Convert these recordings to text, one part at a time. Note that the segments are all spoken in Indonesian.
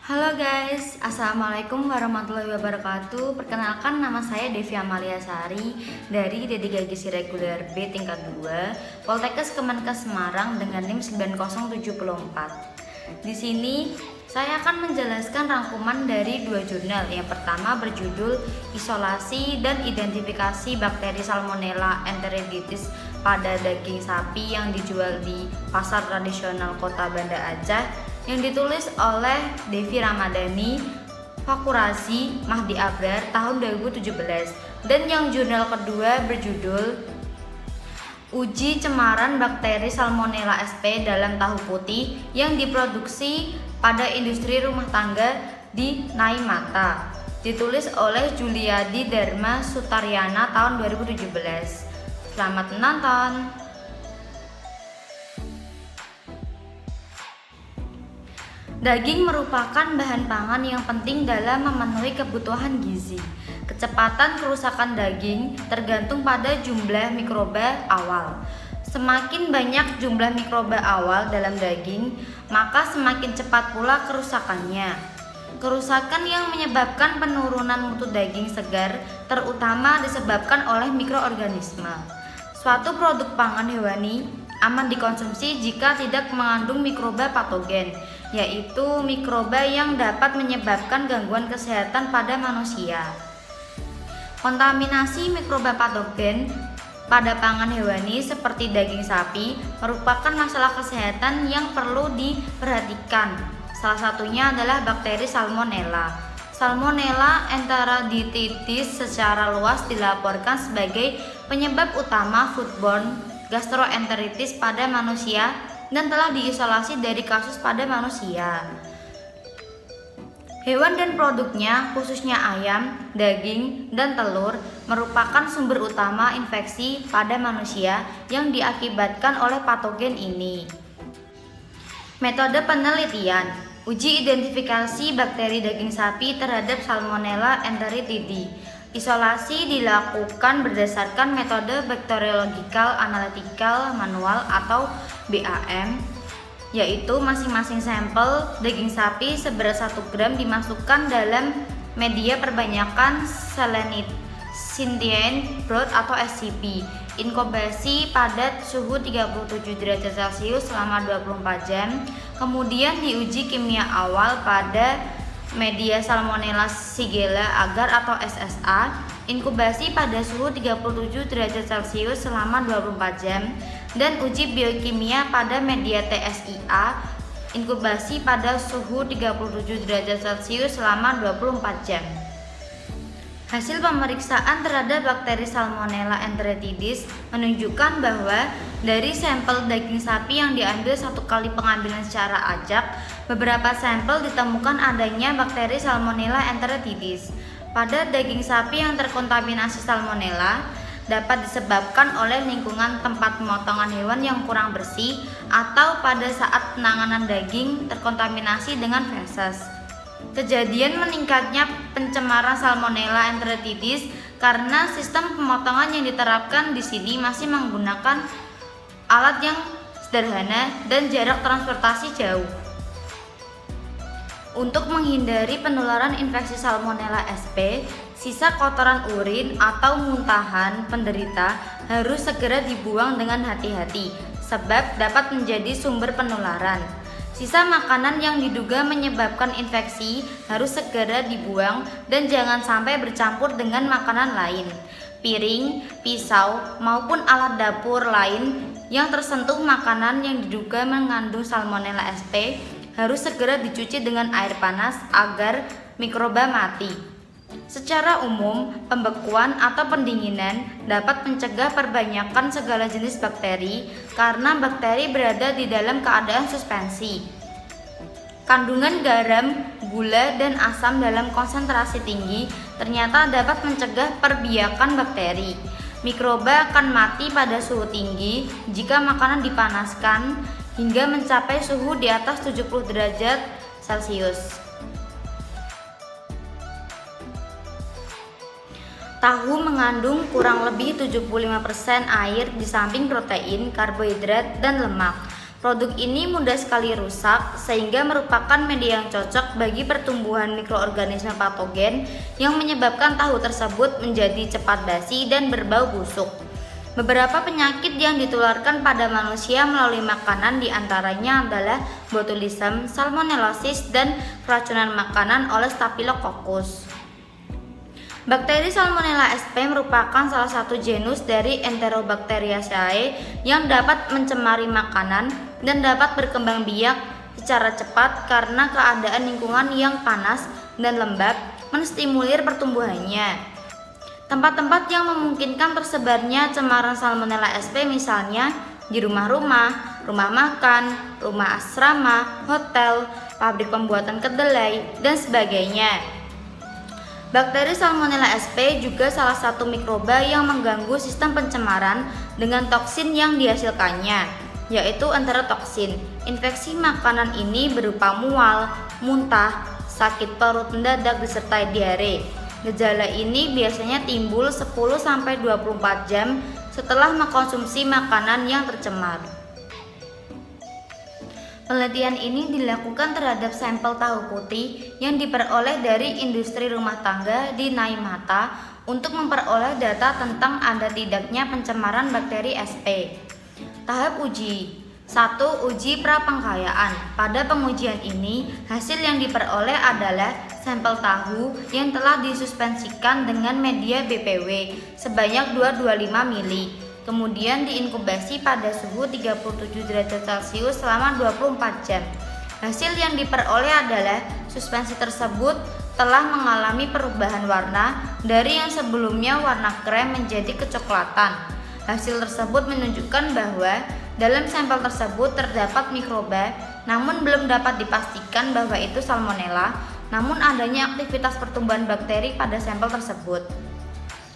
Halo guys, Assalamualaikum warahmatullahi wabarakatuh. Perkenalkan, nama saya Devi Amalia Sari dari D3 Gizi Reguler B tingkat 2 Poltekkes Kemenkes Semarang dengan NIM 9074. Di sini saya akan menjelaskan rangkuman dari dua jurnal. Yang pertama berjudul Isolasi dan Identifikasi Bakteri Salmonella enteritis pada daging sapi yang dijual di pasar tradisional Kota Banda Aceh, yang ditulis oleh Devi Ramadhani, Fakurasi, Mahdi Abrar tahun 2017. Dan yang jurnal kedua berjudul Uji Cemaran Bakteri Salmonella sp dalam tahu putih yang diproduksi pada industri rumah tangga di Naimata, ditulis oleh Juliadi Dharma Sutaryana tahun 2017. Selamat menonton. Daging merupakan bahan pangan yang penting dalam memenuhi kebutuhan gizi. Kecepatan kerusakan daging tergantung pada jumlah mikroba awal. Semakin banyak jumlah mikroba awal dalam daging, maka semakin cepat pula kerusakannya. Kerusakan yang menyebabkan penurunan mutu daging segar terutama disebabkan oleh mikroorganisme. Suatu produk pangan hewani aman dikonsumsi jika tidak mengandung mikroba patogen, yaitu mikroba yang dapat menyebabkan gangguan kesehatan pada manusia. Kontaminasi mikroba patogen pada pangan hewani seperti daging sapi merupakan masalah kesehatan yang perlu diperhatikan. Salah satunya adalah bakteri Salmonella. Salmonella enteritis secara luas dilaporkan sebagai penyebab utama foodborne gastroenteritis pada manusia dan telah diisolasi dari kasus pada manusia. Hewan dan produknya, khususnya ayam, daging, dan telur, merupakan sumber utama infeksi pada manusia yang diakibatkan oleh patogen ini. Metode penelitian: uji identifikasi bakteri daging sapi terhadap Salmonella enteritidi. Isolasi dilakukan berdasarkan metode Bacteriological Analytical Manual atau BAM, yaitu masing-masing sampel daging sapi seberat 1 gram dimasukkan dalam media perbanyakan Synthetic Broth atau SCB, inkubasi pada suhu 37 derajat Celcius selama 24 jam, kemudian diuji kimia awal pada media Salmonella Shigella agar atau SSA, inkubasi pada suhu 37 derajat Celcius selama 24 jam, dan uji biokimia pada media TSIA, inkubasi pada suhu 37 derajat Celcius selama 24 jam. Hasil pemeriksaan terhadap bakteri Salmonella enteritidis menunjukkan bahwa dari sampel daging sapi yang diambil satu kali pengambilan secara acak, beberapa sampel ditemukan adanya bakteri Salmonella enteritidis. Pada daging sapi yang terkontaminasi Salmonella dapat disebabkan oleh lingkungan tempat pemotongan hewan yang kurang bersih atau pada saat penanganan daging terkontaminasi dengan feses. Kejadian meningkatnya pencemaran Salmonella enteritidis karena sistem pemotongan yang diterapkan di sini masih menggunakan alat yang sederhana dan jarak transportasi jauh. Untuk menghindari penularan infeksi Salmonella sp, sisa kotoran urin atau muntahan penderita harus segera dibuang dengan hati-hati, sebab dapat menjadi sumber penularan. Sisa makanan yang diduga menyebabkan infeksi harus segera dibuang dan jangan sampai bercampur dengan makanan lain. Piring, pisau, maupun alat dapur lain yang tersentuh makanan yang diduga mengandung Salmonella sp harus segera dicuci dengan air panas agar mikroba mati. Secara umum, pembekuan atau pendinginan dapat mencegah perbanyakan segala jenis bakteri karena bakteri berada di dalam keadaan suspensi. Kandungan garam, gula, dan asam dalam konsentrasi tinggi ternyata dapat mencegah perbiakan bakteri. Mikroba akan mati pada suhu tinggi jika makanan dipanaskan hingga mencapai suhu di atas 70 derajat Celcius. Tahu mengandung kurang lebih 75% air di samping protein, karbohidrat, dan lemak. Produk ini mudah sekali rusak sehingga merupakan media yang cocok bagi pertumbuhan mikroorganisme patogen yang menyebabkan tahu tersebut menjadi cepat basi dan berbau busuk. Beberapa penyakit yang ditularkan pada manusia melalui makanan diantaranya adalah botulism, salmonellosis, dan keracunan makanan oleh Staphylococcus. Bakteri Salmonella sp merupakan salah satu genus dari Enterobacteriaceae yang dapat mencemari makanan dan dapat berkembang biak secara cepat karena keadaan lingkungan yang panas dan lembab menstimulir pertumbuhannya. Tempat-tempat yang memungkinkan tersebarnya cemaran Salmonella sp misalnya di rumah-rumah, rumah makan, rumah asrama, hotel, pabrik pembuatan kedelai, dan sebagainya. Bakteri Salmonella sp juga salah satu mikroba yang mengganggu sistem pencemaran dengan toksin yang dihasilkannya, yaitu enterotoksin. Infeksi makanan ini berupa mual, muntah, sakit perut mendadak disertai diare. Gejala ini biasanya timbul 10-24 jam setelah mengkonsumsi makanan yang tercemar. Penelitian ini dilakukan terhadap sampel tahu putih yang diperoleh dari industri rumah tangga di Naimata untuk memperoleh data tentang ada tidaknya pencemaran bakteri SP. Tahap uji 1. Uji prapengkayaan. Pada pengujian ini, hasil yang diperoleh adalah sampel tahu yang telah disuspensikan dengan media BPW sebanyak 225 ml. Kemudian diinkubasi pada suhu 37 derajat Celcius selama 24 jam. Hasil yang diperoleh adalah suspensi tersebut telah mengalami perubahan warna dari yang sebelumnya warna krem menjadi kecoklatan. Hasil tersebut menunjukkan bahwa dalam sampel tersebut terdapat mikroba, namun belum dapat dipastikan bahwa itu Salmonella, namun adanya aktivitas pertumbuhan bakteri pada sampel tersebut.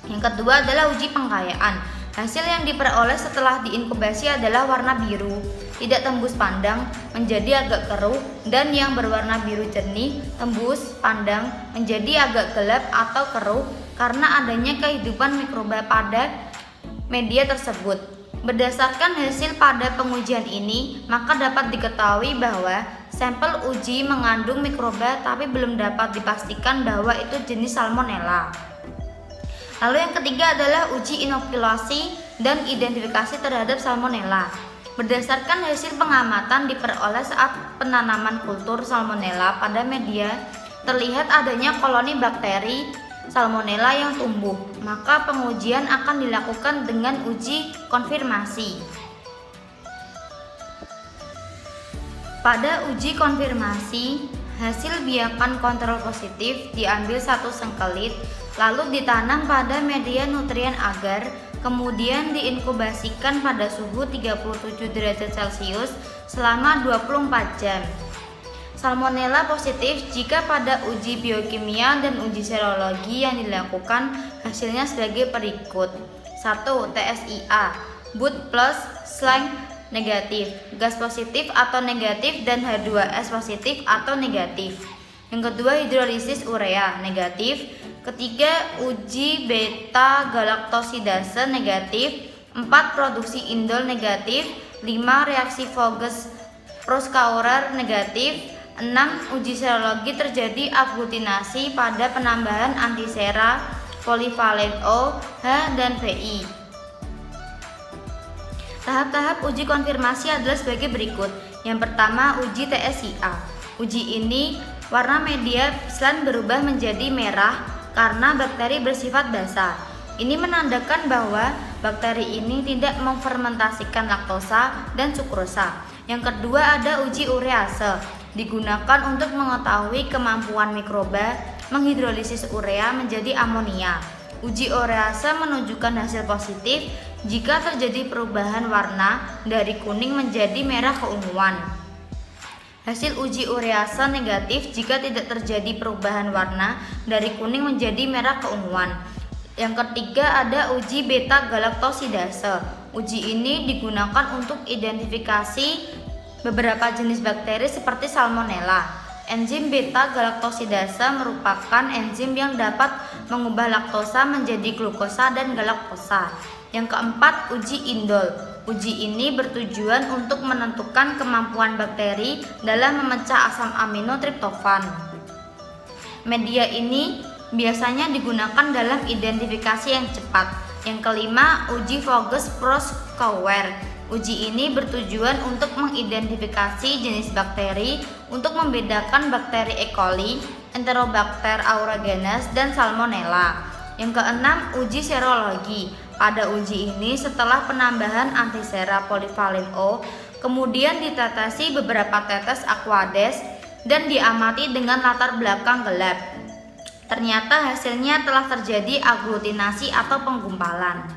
Yang kedua adalah uji pengkayaan. Hasil yang diperoleh setelah diinkubasi adalah warna biru, tidak tembus pandang, menjadi agak keruh, dan yang berwarna biru jernih, tembus pandang, menjadi agak gelap atau keruh karena adanya kehidupan mikroba pada media tersebut. Berdasarkan hasil pada pengujian ini, maka dapat diketahui bahwa sampel uji mengandung mikroba tapi belum dapat dipastikan bahwa itu jenis Salmonella. Lalu yang ketiga adalah uji inokulasi dan identifikasi terhadap Salmonella. Berdasarkan hasil pengamatan diperoleh saat penanaman kultur Salmonella pada media, terlihat adanya koloni bakteri Salmonella yang tumbuh, maka pengujian akan dilakukan dengan uji konfirmasi. Pada uji konfirmasi, hasil biakan kontrol positif diambil 1 sengkelit lalu ditanam pada media nutrien agar kemudian diinkubasikan pada suhu 37 derajat Celcius selama 24 jam. Salmonella positif jika pada uji biokimia dan uji serologi yang dilakukan hasilnya sebagai berikut. 1. TSIA, Boot plus slang negatif, gas positif atau negatif dan H2S positif atau negatif. Yang kedua hidrolisis urea negatif. Ketiga uji beta galaktosidase negatif. 4 produksi indol negatif. 5 reaksi Voges Proskauer negatif. 6 uji serologi terjadi aglutinasi pada penambahan antisera polivalen O, H, dan VI. Tahap-tahap uji konfirmasi adalah sebagai berikut. Yang pertama, uji TSIA. Uji ini warna media selan berubah menjadi merah karena bakteri bersifat basah. Ini menandakan bahwa bakteri ini tidak memfermentasikan laktosa dan sukrosa. Yang kedua ada uji urease. Digunakan untuk mengetahui kemampuan mikroba menghidrolisis urea menjadi amonia. Uji urease menunjukkan hasil positif jika terjadi perubahan warna dari kuning menjadi merah keunguan. Hasil uji urease negatif jika tidak terjadi perubahan warna dari kuning menjadi merah keunguan. Yang ketiga ada uji beta galaktosidase. Uji ini digunakan untuk identifikasi beberapa jenis bakteri seperti Salmonella. Enzim beta galaktosidase merupakan enzim yang dapat mengubah laktosa menjadi glukosa dan galaktosa. Yang keempat, uji indol. Uji ini bertujuan untuk menentukan kemampuan bakteri dalam memecah asam amino triptofan. Media ini biasanya digunakan dalam identifikasi yang cepat. Yang kelima, uji Voges-Proskauer. Uji ini bertujuan untuk mengidentifikasi jenis bakteri untuk membedakan bakteri E. coli, Enterobacter aerogenes, dan Salmonella. Yang keenam, uji serologi. Pada uji ini setelah penambahan antisera polivalent O, kemudian ditetesi beberapa tetes Aquades dan diamati dengan latar belakang gelap. Ternyata hasilnya telah terjadi aglutinasi atau penggumpalan.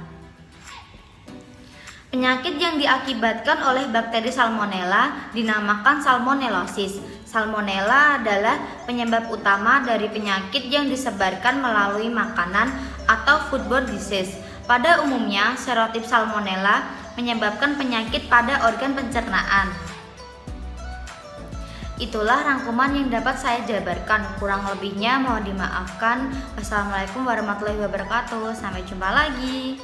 Penyakit yang diakibatkan oleh bakteri Salmonella dinamakan salmonellosis. Salmonella adalah penyebab utama dari penyakit yang disebarkan melalui makanan atau foodborne disease. Pada umumnya, serotip Salmonella menyebabkan penyakit pada organ pencernaan. Itulah rangkuman yang dapat saya jabarkan. Kurang lebihnya mohon dimaafkan. Wassalamualaikum warahmatullahi wabarakatuh. Sampai jumpa lagi.